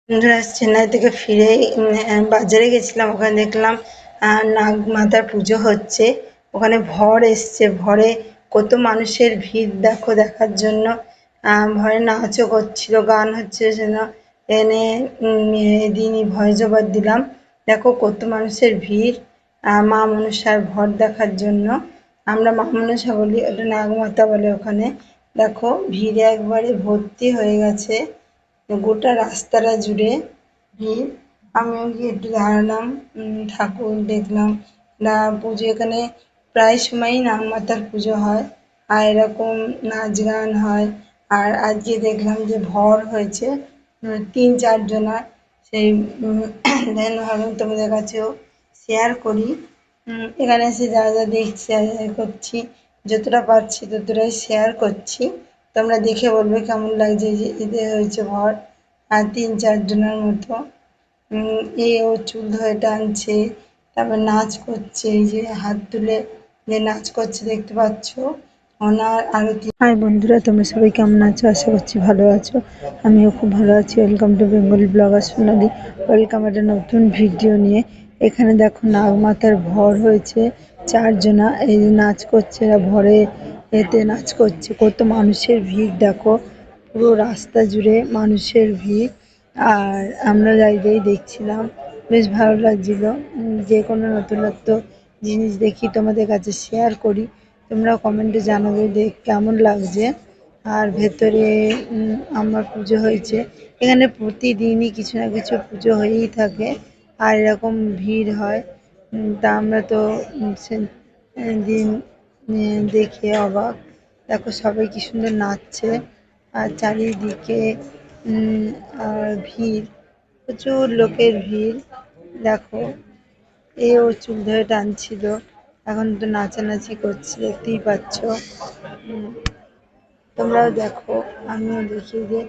বন্ধুরা, চেন্নাই থেকে ফিরে বাজারে গেছিলাম। ওখানে দেখলাম নাগ মাতার পুজো হচ্ছে। ওখানে ভর এসছে, ভরে কত মানুষের ভিড় দেখো দেখার জন্য। ভরে নাচও করছিল, গান হচ্ছে যেন। এনে দিনই ভয় জবার দিলাম। দেখো কত মানুষের ভিড় মা মনসার ভর দেখার জন্য। আমরা মা মনসা বলি, ওটা নাগমাতা বলে ওখানে। দেখো ভিড়ে একবারে ভর্তি হয়ে গেছে গোটা রাস্তাটা জুড়ে ভিড়। আমিও গিয়ে একটু দাঁড়ালাম, ঠাকুর দেখলাম। পুজো এখানে প্রায় সময়ই নাগমাতার পুজো হয়, আর এরকম নাচ গান হয়। আর আজকে দেখলাম যে ভর হয়েছে 3-4 জনার। সেই দেন ভাবলাম তোমাদের কাছেও শেয়ার করি। এখানে এসে যা যা দেখছি যা যা করছি, যতটা পারছি ততটাই শেয়ার করছি। তোমরা দেখে বলবে কেমন লাগছে। যে এদের হয়েছে ভর আর 3-4 জনের মতো। ও চুল ধরে টানছে, তারপর নাচ করছে। এই যে হাত তুলে যে নাচ করছে দেখতে পাচ্ছ, ওনার আরতি। হাই বন্ধুরা, তোমরা সবাই কেমন আছো? আশা করছি ভালো আছো। আমিও খুব ভালো আছি। Welcome to Bengali blogger Sonali. Welcome একটা নতুন ভিডিও নিয়ে। এখানে দেখো নাগমাতার ভর হয়েছে 4 জনা। এই যে নাচ করছে, এরা ভরে এতে নাচ করছে। কত মানুষের ভিড় দেখো, পুরো রাস্তা জুড়ে মানুষের ভিড়। আর আমরা যাই দেখছিলাম, বেশ ভালো লাগছিল। যে কোনো নতুনত্ব জিনিস দেখি তোমাদের কাছে শেয়ার করি। তোমরা কমেন্টে জানাবে কেমন লাগছে। আর ভেতরে আমার পুজো হয়েছে। এখানে প্রতিদিনই কিছু না কিছু পুজো হয়েই থাকে, আর এরকম ভিড় হয়। তা আমরা তো দিন দেখে অবাক। দেখো সবাই কি সুন্দর নাচছে, আর চারিদিকে আর ভিড়, প্রচুর লোকের ভিড়। দেখো ও চুল ধরে টানছিল, এখন তো নাচানাচি করছে, দেখতেই পাচ্ছ। তোমরাও দেখো, আমিও দেখি যে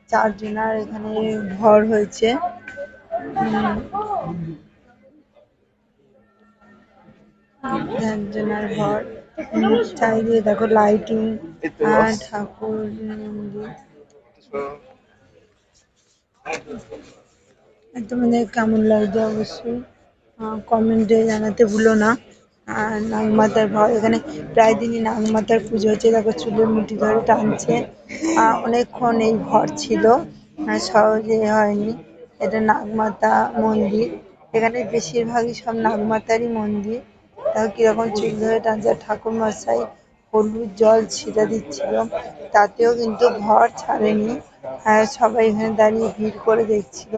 4 জনার এখানে ভর হয়েছে। 4 জনার ভর। চারিদিকে দেখো লাইটিং আর ঠাকুর মন্দির। তোমাদের কেমন লাগছে অবশ্যই কমেন্টে জানাতে ভুলো না। আর নাগমাতার ভর, এখানে প্রায় দিনই নাগমাতার পুজো হচ্ছে। দেখো চুলের মুঠি ধরে টানছে। অনেকক্ষণ এই ভর ছিল, সহজে হয়নি। এটা নাগমাতা মন্দির। এখানে বেশিরভাগই সব নাগমাতারই মন্দির। দেখো কিরকম চুল ধরে টানছে। ঠাকুর মশাই হলুদ জল ছিটা দিচ্ছিল, তাতেও কিন্তু ভর ছাড়েনি। সবাই এখানে দাঁড়িয়ে ভিড় করে দেখছিল।